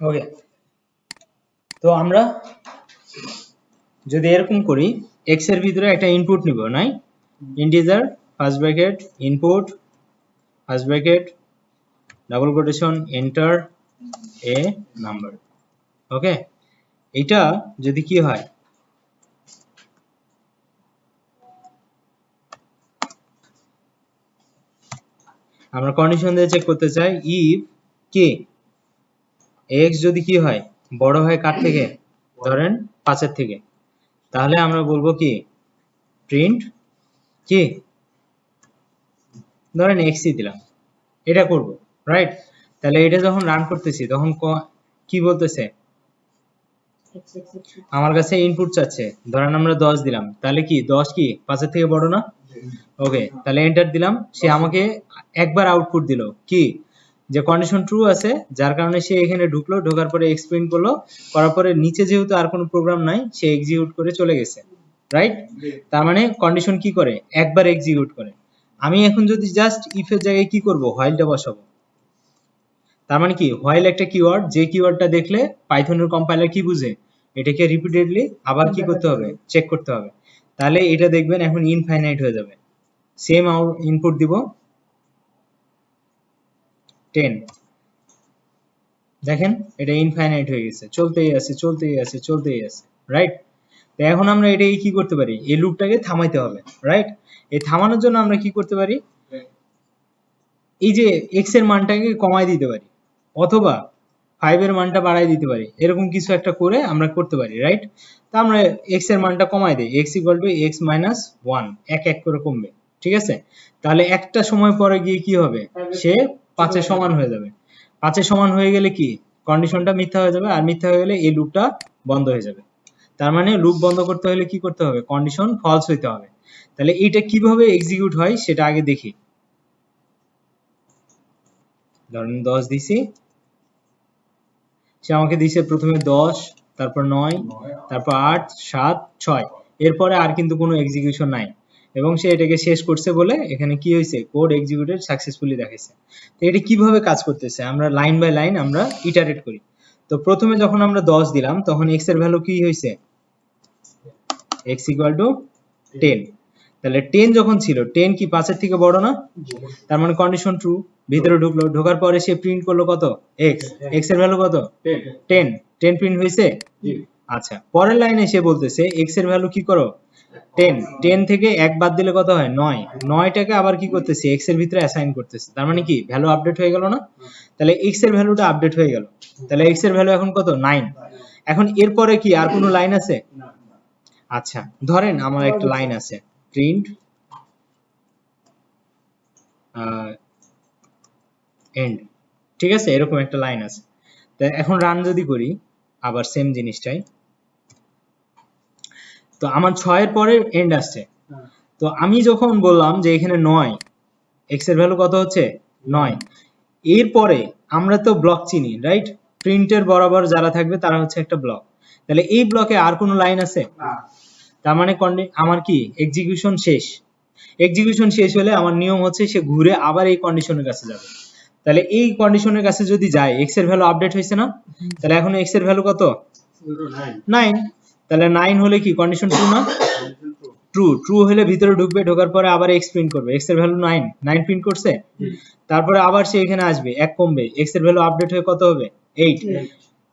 ওকে, তো আমরা যদি এরকম করি এক্স এর ভিতরে একটা ইনপুট নিব, নাই integer first bracket input first bracket double quotation enter a number. Okay, এটা যদি কি হয়, আমরা কন্ডিশন দিয়ে চেক করতে চাই ইফ কে এক্স যদি কি হয় বড় হয় কার থেকে, ধরেন 5 এর থেকে, তাহলে আমরা বলবো কি প্রিন্ট কি ধরেন এক্সই দিলাম, এটা করব রাইট। তাহলে এটা যখন রান করতেছি তখন কি বলতেছে, আমার কাছে ইনপুট চাচ্ছে, ধরেন আমরা 10 দিলাম, তাহলে কি 10 কি 5 এর থেকে বড় না? ওকে, তাহলে এন্টার দিলাম, সে আমাকে একবার আউটপুট দিল কি যে কন্ডিশন ট্রু আছে, যার কারণে সে এখানে ঢুকলো, ঢোকার পরে এক্সপ্লেইন করলো, করার পরে নিচে যেহেতু আর কোনো প্রোগ্রাম নাই সে এক্সিকিউট করে চলে গেছে, রাইট। তার মানে কন্ডিশন কি করে, একবার এক্সিকিউট করে। আমি এখন যদি জাস্ট ইফ এর জায়গায় কি করব, হোয়াইলটা বসাবো। তার মানে কি হোয়াইল একটা কিওয়ার্ড, যে কিওয়ার্ডটা দেখলে পাইথনের কম্পাইলার কি বুঝে, এটাকে রিপিটেডলি আবার কি করতে হবে, চেক করতে হবে। তাহলে এটা দেখবেন এখন ইনফাইনাইট হয়ে যাবে। সেম ইনপুট দিব 10, দেখেন এটা ইনফাইনাইট হয়ে গেছে, চলতেই আছে চলতেই আছে চলতেই আছে, রাইট। তো এখন আমরা এটাকে কি করতে পারি, এই লুপটাকে থামাইতে হবে, রাইট। এই থামানোর জন্য আমরা কি করতে পারি, এই যে x এর মানটাকে কমাই দিতে পারি, অথবা 5 এর মানটা বাড়াই দিতে পারি, এরকম কিছু একটা করে আমরা করতে পারি, রাইট। তো আমরা x এর মানটা কমাই দেই, x = x - 1, এক এক করে কমবে, ঠিক আছে। তাহলে একটা সময় পরে গিয়ে কি হবে, সে 5 এর সমান হয়ে যাবে। 5 এর সমান হয়ে গেলে কি কন্ডিশনটা মিথ্যা হয়ে যাবে, আর মিথ্যা হয়ে গেলে এই লুপটা বন্ধ হয়ে যাবে। তার মানে লুপ বন্ধ করতে হলে কি করতে হবে, কন্ডিশন ফলস হইতে হবে। তাহলে এটা কিভাবে এক্সিকিউট হয় সেটা আগে দেখি। ধরেন 10 দিছি, সে আমাকে দিছে প্রথমে 10, তারপর 9, তারপর 8, 7, 6, এরপরে আর কিন্তু কোনো এক্সিকিউশন নাই, এবং সে এটাকে শেষ করছে বলে এখানে কি হয়েছে, কোড এক্সিকিউটেড সাকসেসফুলি দেখাইছে। তো এটা কিভাবে কাজ করতেছে, আমরা লাইন বাই লাইন আমরা ইটারেট করি। তো প্রথমে যখন আমরা 10 দিলাম তখন x এর ভ্যালু কি হয়েছে, x = 10। তাহলে 10 যখন ছিল, 10 কি 5 এর থেকে বড় না? তার মানে কন্ডিশন ট্রু, ভিতরে ঢুকলো, ঢোকার পরে সে প্রিন্ট করলো কত, x, x এর ভ্যালু কত, 10, 10 প্রিন্ট হয়েছে। আচ্ছা, পরের লাইনে সে বলতেছে x এর ভ্যালু কি করো 10, 10 থেকে 1 বাদ দিলে কত হয় 9, 9টাকে আবার কি করতেছে x এর ভিতরে অ্যাসাইন করতেছে, তার মানে কি ভ্যালু আপডেট হয়ে গেল না? তাহলে x এর ভ্যালুটা আপডেট হয়ে গেল, তাহলে x এর ভ্যালু এখন কত 9। এখন এরপরে কি আর কোনো লাইন আছে? আচ্ছা, ধরেন আমার একটা লাইন আছে প্রিন্ট এন্ড, ঠিক আছে, এরকম একটা লাইন আছে। তো এখন রান যদি করি আবার সেম জিনিসটাই, তো আমার 6 এর পরে এন্ড আসছে। তো আমি যখন বললাম যে এখানে 9, x এর ভ্যালু কত হচ্ছে 9, এরপরে আমরা তো ব্লক চিনি, রাইট। প্রিন্টের বরাবর যারা থাকবে তারা হচ্ছে একটা ব্লক। তাহলে এই ব্লকে আর কোনো লাইন আছে? তার মানে আমার কি এক্সিকিউশন শেষ। এক্সিকিউশন শেষ হলে আমার নিয়ম হচ্ছে সে ঘুরে আবার এই কন্ডিশনের কাছে যাবে। তাহলে এই কন্ডিশনের কাছে যদি যায়, x এর ভ্যালু আপডেট হয়েছে না? তাহলে এখন x এর ভ্যালু কত 9। তাহলে 9 হলে কি কন্ডিশন ট্রু না? ট্রু, ট্রু হলে ভিতরে ঢুকবে, ঢোকার পরে আবার x প্রিন্ট করবে, x এর ভ্যালু 9, 9 প্রিন্ট করছে। তারপরে আবার সে এখানে আসবে, এক কমবে, x এর ভ্যালু আপডেট হয়ে কত হবে 8।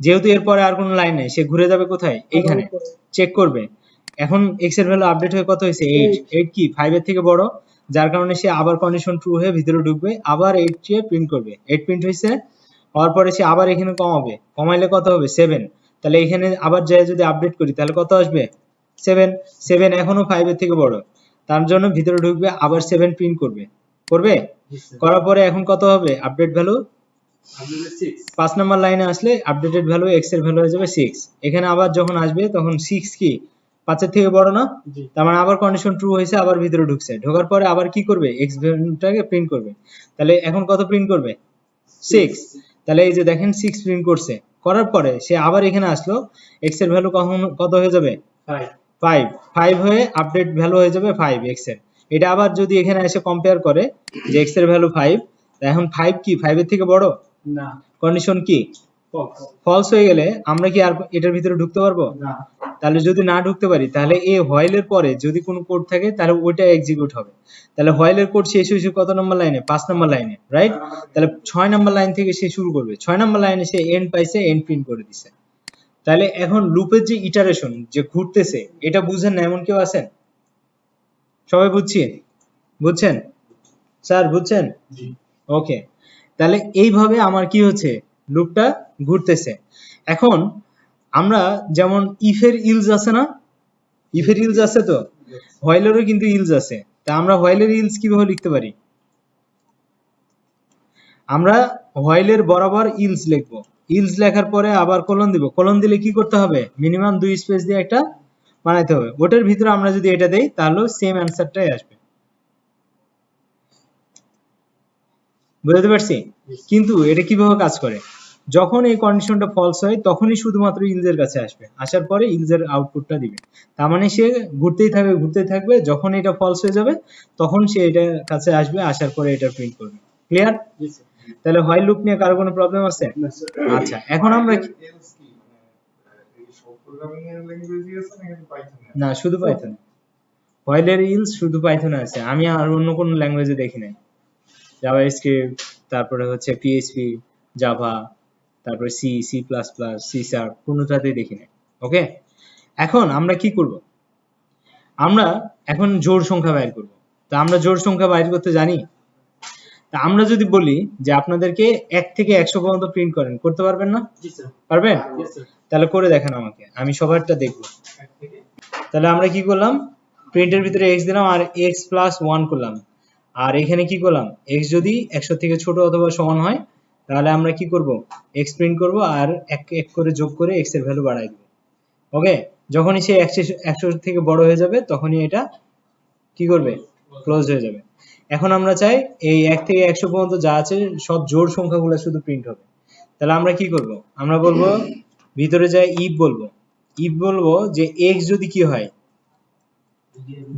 যেহেতু এরপরে আর কোনো লাইন নেই, সে ঘুরে যাবে কোথায়, এইখানে চেক করবে। এখন x এর ভ্যালু আপডেট হয়ে কত হয়েছে 8, 8 কি 5 এর থেকে বড়, যার কারণে সে আবার কন্ডিশন ট্রু হয়ে ভিতরে ঢুকবে, আবার 8 কে প্রিন্ট করবে, 8 প্রিন্ট হয়েছে। হওয়ার পরে সে আবার এখানে কমাবে, কমাইলে কত হবে 7। তাহলে এখানে আবার যায় যদি আপডেট করি তাহলে কত আসবে 7, 7 এখনো 5 এর থেকে বড়, তার জন্য ভিতরে ঢুকবে, আবার 7 প্রিন্ট করবে, করার পরে এখন কত হবে আপডেট ভ্যালু 5 নাম্বার লাইনে আসলে আপডেটেড ভ্যালু x এর ভ্যালু হয়ে যাবে 6। এখানে আবার যখন আসবে তখন 6 কি 5 এর থেকে বড় না? তার মানে আবার কন্ডিশন ট্রু হয়েছে, আবার ভিতরে ঢুকছে, ঢোকার পরে আবার কি করবে, x ভ্যালুটাকে প্রিন্ট করবে। তাহলে এখন কত প্রিন্ট করবে 6। তাহলে এই যে দেখেন 6 প্রিন্ট করছে, করার পরে সে আবার এখানে আসলো, x এর ভ্যালু কত হয়ে যাবে 5, 5 হয়ে আপডেট ভ্যালু হয়ে যাবে 5 x এর। এটা আবার যদি এখানে এসে কম্পেয়ার করে যে x এর ভ্যালু 5, এখন 5 কি 5 এর থেকে বড় না? কন্ডিশন কি ফলস হয়ে গেলে আমরা কি আর এটার ভিতরে ঢুকতে পারবো না? তাহলে যদি না ঢুকতে পারি তাহলে এই হোয়াইলের পরে যদি কোনো কোড থাকে তাহলে ওইটা এক্সিকিউট হবে। তাহলে হোয়াইলের কোড শেষ হয়েছে কত নম্বর লাইনে? 5 নম্বর লাইনে, রাইট? তাহলে 6 নম্বর লাইন থেকে সে শুরু করবে। 6 নম্বর লাইনে সে এন্ড পাইছে, এন্ড প্রিন্ট করে দিছে। তাহলে এখন লুপের যে ইটারেশন যে ঘুরতেছে এটা বুঝেন না এমন কেউ আছেন? সবাই বুঝছেন স্যার? বুঝছেন? ওকে, তাহলে এইভাবে আমার কি হচ্ছে, লুপটা ঘুরতেছে। এখন আমরা যেমন ইফের ইলস আছে না, ইফের ইলস আছে তো, হোয়াইলেরও কিন্তু ইলস আছে। তা আমরা হোয়াইলের ইলস কিভাবে লিখতে পারি? আমরা হোয়াইলের বরাবর ইলস লিখবো। ইলস লেখার পরে আবার কোলন দিব। কোলন দিলে কি করতে হবে? মিনিমাম 2 স্পেস দিয়ে একটা বানাইতে হবে। ওটার ভিতরে আমরা যদি এটা দেই তাহলে সেম অ্যান্সারটাই আসবে। বুঝতে পারছি? কিন্তু এটা কিভাবে কাজ করে? যখন এই কন্ডিশনটা ফলস হয় তখনই শুধুমাত্র ইলসের কাছে আসবে, আসার পরে ইলসের আউটপুটটা দিবে। তার মানে সে ঘুরতেই থাকবে, যখন এটা ফলস হয়ে যাবে তখন সে এটার কাছে আসবে, আসার পরে এটা প্রিন্ট করবে। ক্লিয়ার? তাহলে হোয়াইল লুপ নিয়ে কারো কোনো প্রবলেম আছে? আচ্ছা, এখন আমরা না শুধু পাইথন, হোয়াইলের ইলস শুধু পাইথনে আছে, আমি আর অন্য কোনো ল্যাঙ্গুয়েজে দেখি নাই। জাভাস্ক্রিপ্ট, তারপরে হচ্ছে পিএইচপি, জাভা, তারপরে C, C plus plus, C sharp, কোনোটাতেই দেখি নাই। ওকে, এখন আমরা কি করব? আমরা এখন জোড় সংখ্যা বাইর করব। তা আমরা জোড় সংখ্যা বাইর করতে জানি? তা আমরা যদি বলি যে আপনাদেরকে 1 থেকে 100 পর্যন্ত প্রিন্ট করেন, করতে পারবেন না? পারবেন? তাহলে করে দেখেন আমাকে, আমি সবারটা দেখব। তাহলে আমরা কি করলাম? প্রিন্টের ভিতরে x দিলাম আর x প্লাস 1 করলাম। আর এখানে কি করলাম? x যদি 100 থেকে ছোট অথবা সমান হয় তাহলে আমরা কি করব? x প্রিন্ট করব আর এক এক করে যোগ করে x এর ভ্যালু বাড়াই দেব। ওকে, যখনই সে 100 থেকে বড় হয়ে যাবে তখনই এটা কি করবে? ক্লোজ হয়ে যাবে। এখন আমরা চাই এই 1 থেকে 100 পর্যন্ত যা আছে সব জোড় সংখ্যাগুলো শুধু প্রিন্ট হবে। তাহলে আমরা কি করব? আমরা বলবো ভিতরে যাই ইফ বলবো যে x যদি কি হয়,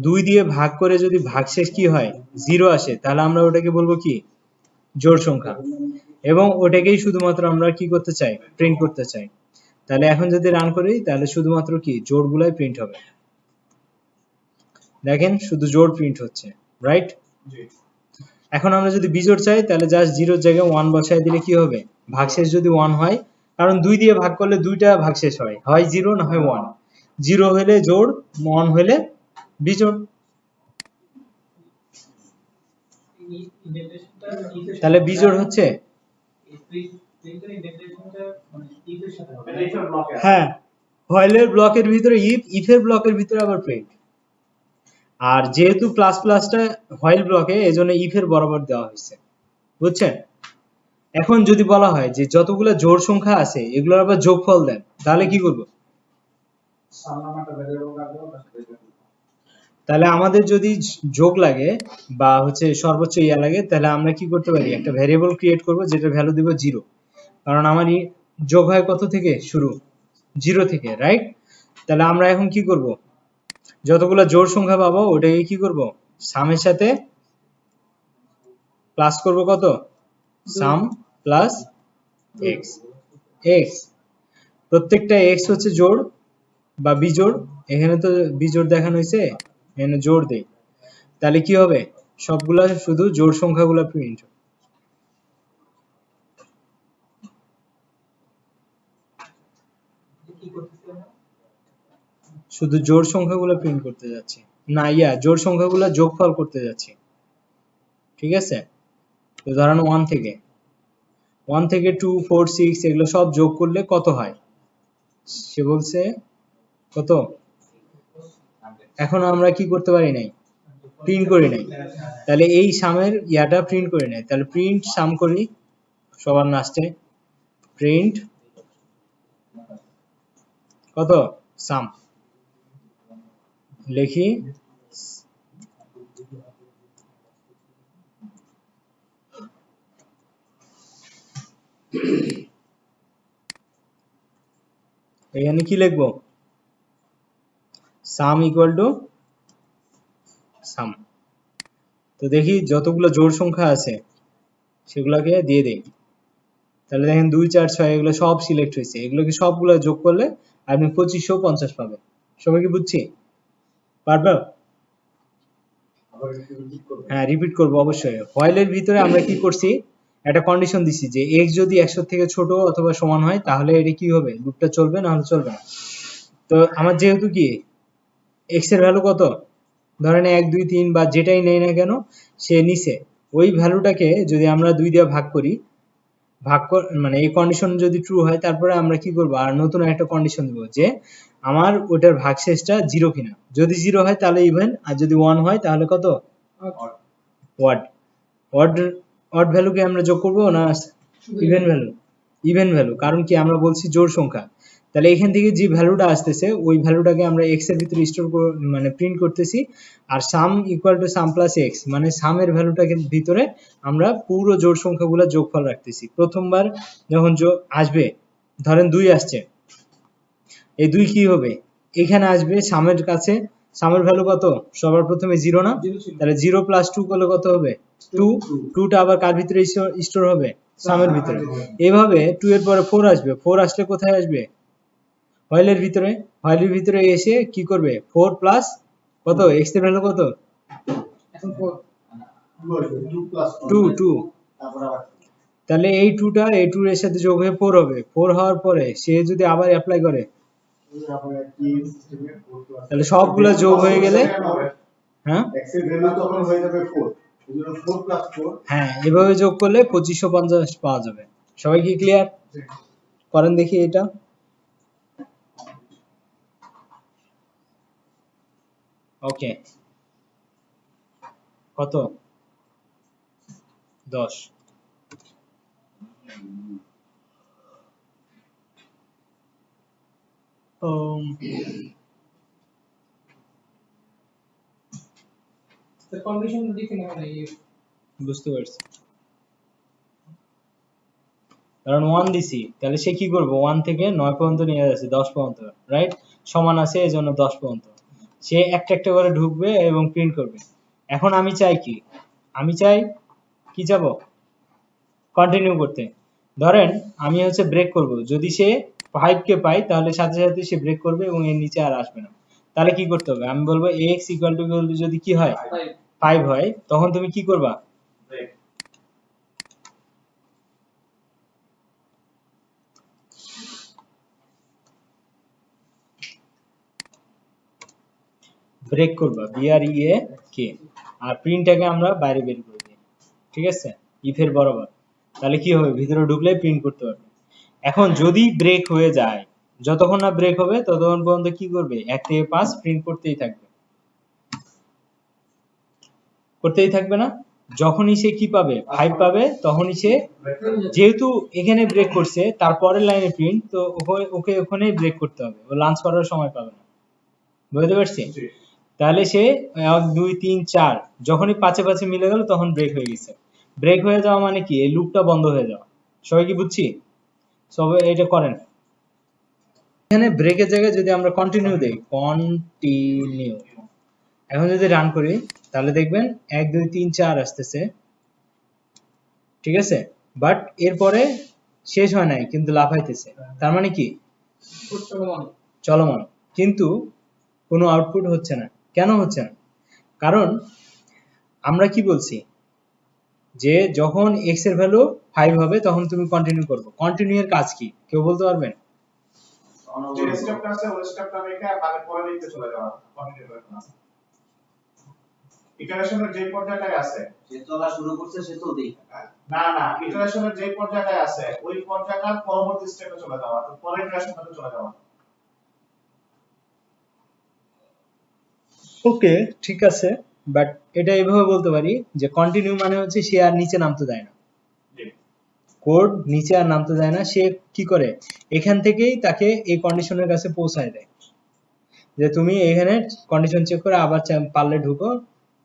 2 দিয়ে ভাগ করে যদি ভাগশেষ কি হয় 0 আসে, তাহলে আমরা ওটাকে বলবো কি? জোড় সংখ্যা। এবং ওটাকেই শুধুমাত্র আমরা কি করতে চাই? প্রিন্ট করতে চাই। তাহলে এখন যদি রান করি তাহলে শুধুমাত্র কি জোড়গুলাই প্রিন্ট হবে। দেখেন শুধু জোড় প্রিন্ট হচ্ছে, রাইট? এখন আমরা যদি বিজোড় চাই তাহলে জাস্ট 0 এর জায়গায় 1 বসায় দিলে কি হবে? ভাগশেষ যদি 1 হয়, কারণ 2 দিয়ে ভাগ করলে দুইটা ভাগশেষ হয়, হয় 0 না হয় 1। 0 হলে জোড়, 1 হলে বিজোড়। তাহলে বিজোড় হচ্ছে, হ্যাঁ, হোয়াইলের ব্লকের ভিতরে ইফের ব্লকের ভিতরে আবার প্রিন্ট। আর যেহেতু প্লাস প্লাসটা হোয়াইল ব্লকে, এজন্য ইফের বরাবর দেওয়া হয়েছে। বুঝছেন? এখন যদি বলা হয় যে যতগুলো জোড় সংখ্যা আছে এগুলোর আবার যোগফল দেন, তাহলে কি করব? তাহলে আমাদের যদি যোগ লাগে বা হচ্ছে সর্বোচ্চ ইয়া লাগে, তাহলে আমরা কি করতে পারি? একটা ভ্যারিয়েবল ক্রিয়েট করব যেটা ভ্যালু দিব 0, কারণ আমার যোগ হয় কত থেকে শুরু? 0 থেকে, রাইট? তাহলে আমরা এখন কি করব? যতগুলো জোড় সংখ্যা পাবো ওটাকে কি করব? সামের সাথে প্লাস করব কত? সাম প্লাস এক্স। এক্স, প্রত্যেকটা এক্স হচ্ছে জোড় বা বিজোড়। এখানে তো বিজোড় দেখানো হয়েছে, এখানে জোড় দেই। তাহলে কি হবে? সবগুলা শুধু জোড় সংখ্যাগুলো প্রিন্ট, শুধু জোড় সংখ্যাগুলো প্রিন্ট করতে যাচ্ছি না, জোড় সংখ্যাগুলো যোগফল করতে যাচ্ছি। ঠিক আছে? তো ধরেন 1 থেকে 2, 4, 6 এগুলো সব যোগ করলে কত হয়? সে বলছে কত? এখন আমরা কি করতে পারি নাই? প্রিন্ট করি নাই। তাহলে এই সামের ইয়াটা প্রিন্ট করি নাই। তাহলে প্রিন্ট সাম করি সবার লাস্টে, প্রিন্ট কত? সাম লিখি। এখানে কি লিখবো? সাম ইকুয়াল টু সাম। তো দেখি যতগুলো জোড় সংখ্যা আছে সেগুলোকে দিয়ে দেই। তাহলে দেখেন 2 4 6 এগুলো সব সিলেক্ট হয়েছে, এগুলোকে সবগুলো যোগ করলে আপনি 2550 পাবেন। সবাই কি বুঝছি? পারবে? হ্যাঁ, রিপিট করব অবশ্যই। হোয়াইলের ভিতরে আমরা কি করছি, একটা কন্ডিশন দিছি যে x যদি 100 থেকে ছোট অথবা সমান হয় তাহলে এটা কি হবে, লুপটা চলবে, না হলে চলবে না। তো আমার যেহেতু কি x এর ভ্যালু কত, ধরেন 1 2 3 বা যেটাই নেই না কেন সে নিচে, ওই ভ্যালুটাকে যদি আমরা 2 দিয়ে ভাগ করি, মানে এই কন্ডিশন যদি ট্রু হয় তারপরে আমরা কি করব, আর নতুন একটা কন্ডিশন দেব যে আমার ওটার ভাগশেষটা 0 কিনা। যদি 0 হয় তাহলে ইভেন, আর যদি 1 হয় তাহলে কত, ওয়াট। অড অড ভ্যালুকে আমরা যোগ করব না ইভেন ভ্যালু? ইভেন ভ্যালু, কারণ কি আমরা বলছি জোড় সংখ্যা। তাহলে এখান থেকে যে ভ্যালুটা আসতেছে ওই ভ্যালুটাকে আমরা x এর ভিতরে স্টোর মানে প্রিন্ট করতেছি, আর sum equal to sum plus x, মানে সামের ভ্যালুটাকে ভিতরে আমরা পুরো জোড় সংখ্যাগুলো যোগফল রাখতেছি। প্রথমবার যখন আসবে, ধরেন 2 আসছে, এই 2 কি হবে, এখানে আসবে সামের কাছে, সামের ভ্যালু কত, সবার প্রথমে 0 না, তাহলে 0 প্লাস 2 করলে কত হবে, 2, 2টা আবার কার ভিতরে স্টোর হবে, সামের ভিতরে। এইভাবে 2 এর পরে 4 আসবে, 4 আসলে কোথায় আসবে, হোয়াইলের ভিতরে। হোয়াইলের ভিতরে এসে কি করবে, 4 প্লাস কত, x এর ভ্যালু কত, এখন 4, 2 2, তাহলে এই 2টা এই 2 এর সাথে যোগ হয়ে 4 হবে। 4 হওয়ার পরে সে যদি আবার অ্যাপ্লাই করে, তাহলে সবগুলা যোগ হয়ে গেলে, হ্যাঁ x এর ভ্যালু তখন হয়ে যাবে 4, এজন্য 4 প্লাস 4, হ্যাঁ এভাবে যোগ করলে 2550 পাওয়া যাবে। সবাই কি ক্লিয়ার? করেন দেখি এটা। ওকে, কত, 10। কন্ডিশন লিখে না বুঝতে পারছি, কারণ 1 দিছি, তাহলে সে কি করবে, 1 থেকে 9 পর্যন্ত নিয়ে যাচ্ছে 10 পর্যন্ত, রাইট, সমান আছে এজন্য 10 পর্যন্ত সে একটা একটা করে ঢুকবে এবং প্রিন্ট করবে। এখন আমি চাই কি, আমি চাই কি যাব, কন্টিনিউ করতে। ধরেন আমি হচ্ছে ব্রেক করব, যদি সে 5 কে পাই তাহলে সাথে সাথে সে ব্রেক করবে এবং এর নিচে আর আসবে না। তাহলে কি করতে হবে, আমি বলবো x ইকুয়াল টু যদি কি হয় 5 হয়, তখন তুমি কি করবা, ব্রেক করবা, BREAK, আর প্রিন্টটাকে আমরা বাইরে বের করে দিই, ঠিক আছে, ইফের বরাবর। তাহলে কি হবে, ভিতরে ঢুকলে প্রিন্ট করতে পারবে। এখন যদি ব্রেক হয়ে যায়, যতক্ষণ না ব্রেক হবে ততক্ষণ পর্যন্ত কি করবে, 1 থেকে 5 প্রিন্ট করতেই থাকবে না। যখনই সে কি পাবে, 5 পাবে, তখনই সে, যেহেতু এখানে ব্রেক করছে তারপরের লাইনে প্রিন্ট, তো ওকে ওখানেই ব্রেক করতে হবে, ও লাঞ্চ করার সময় পাবে না। বুঝতে পারছি? তাহলে সে 1 2 3 4 যখনই 5 এ 5 এ মিলে গেল তখন ব্রেক হয়ে গেছে। ব্রেক হয়ে যাওয়া মানে কি, এই লুপটা বন্ধ হয়ে যাওয়া। সবাই কি বুঝছি? সবাই এটা করেন। এখানে ব্রেকের জায়গায় যদি আমরা কন্টিনিউ দেই, কন্টিনিউ, এখন যদি রান করি তাহলে দেখবেন 1 2 3 4 আসতেছে, ঠিক আছে, বাট এরপরে শেষ হয় নাই কিন্তু লাফাইতেছে, তার মানে কি, চলমান, কিন্তু কোনো আউটপুট হচ্ছে না। কেন হচ্ছে না? কারণ আমরা কি বলছি যে যখন x এর ভ্যালু 5 হবে তখন তুমি কন্টিনিউ করবে। কন্টিনিউ এর কাজ কি কেউ বলতে পারবেন? যে স্টেপটা আছে ওই স্টেপটা রেখে আগে পরে লিখতে চলে যাওয়া, কন্টিনিউ করে না। ইটারেশনের যে পর্যায়টায় আছে, সে চলা শুরু করছে সে চলতেই থাকে, না ইটারেশনের যে পর্যায়টায় আছে ওই পর্যায়টার পরবর্তী স্টেপে চলে যাওয়া, তো পরের ইটারেশনটাতে চলে যাওয়া। ওকে, ঠিক আছে, বাট এটা এইভাবে বলতে পারি যে কন্টিনিউ মানে হচ্ছে সে আর নিচে নামতে দেয় না, কোড নিচে আর নামতে দেয় না, সে কি করে এখান থেকেই তাকে এই কন্ডিশনের কাছে পৌঁছায় দেয়, যে তুমি এখানে কন্ডিশন চেক করে আবার পারলে ঢুকো,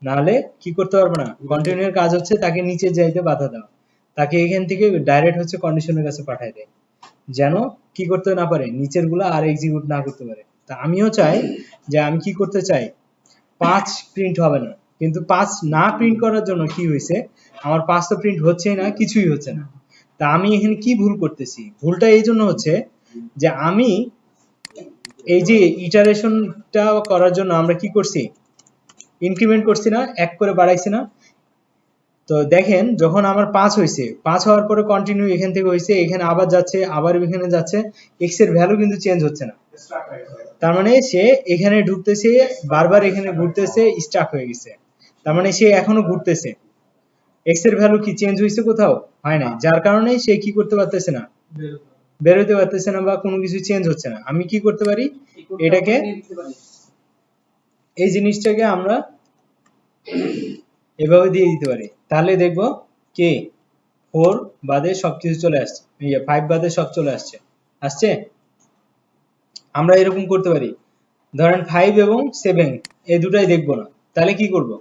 নাহলে কি করতে পারবে না। কন্টিনিউ এর কাজ হচ্ছে তাকে নিচে যাইতে বাধা দেওয়া, তাকে এখান থেকে ডাইরেক্ট হচ্ছে কন্ডিশনের কাছে পাঠায় দেয়, যেন কি করতে না পারে, নিচের গুলা আর এক্সিকিউট না করতে পারে। তা আমিও চাই যে আমি কি করতে চাই, 5 প্রিন্ট হবে না, কিন্তু 5 না প্রিন্ট করার জন্য কি হয়েছে, আমার 5 তো প্রিন্ট হচ্ছেই না, কিছুই হচ্ছে না। তা আমি এখানে কি ভুল করতেছি? ভুলটা এই জন্য হচ্ছে যে আমি এই যে ইটারেশনটা করার জন্য আমরা কি করছি, ইনক্রিমেন্ট করছি না, এক করে বাড়াইছি না। তো দেখেন যখন আমার 5 হয়েছে, 5 হওয়ার পরে কন্টিনিউ এখান থেকে হয়েছে, এখানে আবার যাচ্ছে, আবার এখানে যাচ্ছে, এক্স এর ভ্যালু কিন্তু চেঞ্জ হচ্ছে না। তার মানে সে এখানে ঢুকতেছে, বারবার এখানে ঘুরতেছে, স্টাক হয়ে গেছে। তার মানে সে এখনো ঘুরতেছে। এক্স এর ভ্যালু কি চেঞ্জ হয়েছে কোথাও? হয় না, যার কারণে সে কি করতে পারতেছে না, বেরোতে পারতেছে না, বা কোনো কিছু চেঞ্জ হচ্ছে না। আমি কি করতে পারি, এটাকে, এই জিনিসটাকে আমরা এভাবে দিয়ে দিতে পারি। তাহলে দেখবো কে 4 বাদে সবকিছু চলে আসছে, 5 বাদে সব চলে আসছে। আসছে? আমরা এরকম করতে পারি, ধরেন 5 এবং 7 এই দুটাই দেখবো না, তাহলে কি করব?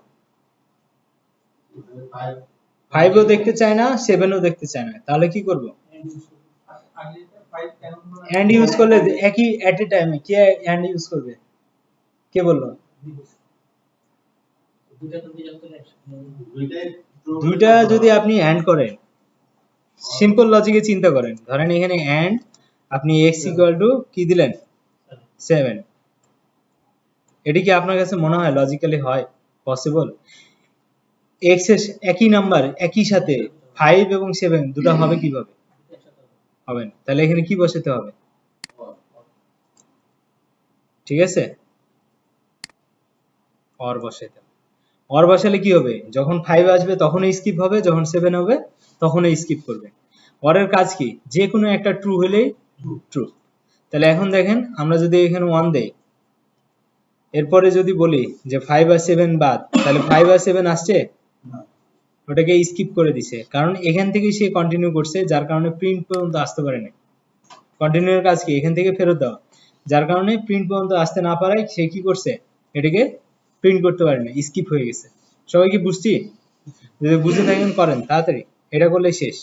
5ও দেখতে চায় না, 7ও দেখতে চায় না, তাহলে কি করব? এন্ড ইউজ করলে একই এট এ টাইমে কে এন্ড ইউজ করবে? কে বললো? দুইটা যদি আপনি এন্ড করেন, সিম্পল লজিকে চিন্তা করেন, ধরেন এখানে এন্ড আপনি x ইকুয়াল টু কি দিলেন, 7। এটি কি আপনার কাছে মনে হয় লজিক্যালি হয় পসিবল? x এর একই নাম্বার একই সাথে 5 এবং 7 দুটো হবে কিভাবে? হবে না। তাহলে এখানে কি বসাতে হবে? ঠিক আছে, অর বসাতে হবে। অর বসালে কি হবে, যখন 5 আসবে তখনই স্কিপ হবে, যখন 7 হবে তখনই স্কিপ করবে। অরের কাজ কি, যে কোনো একটা ট্রু হলেই ট্রু। তাহলে এখন দেখেন আমরা যদি এখানে 1 দেই, এরপরে যদি বলি যে 5 আর 7 বাদ, তাহলে 5 আর 7 আসছে, ওটাকে স্কিপ করে দিছে, কারণ এখান থেকে সে কন্টিনিউ করছে, যার কারণে প্রিন্ট পর্যন্ত আসতে পারে না। কন্টিনিউর কাজ কি, এখান থেকে ফেরত দেওয়া, যার কারণে প্রিন্ট পর্যন্ত আসতে না পারায় সে কি করছে, এটাকে প্রিন্ট করতে পারে না, স্কিপ হয়ে গেছে। সবাই কি বুঝছি? যদি বুঝে থাকেন করেন তাড়াতাড়ি, এটা করলে শেষ।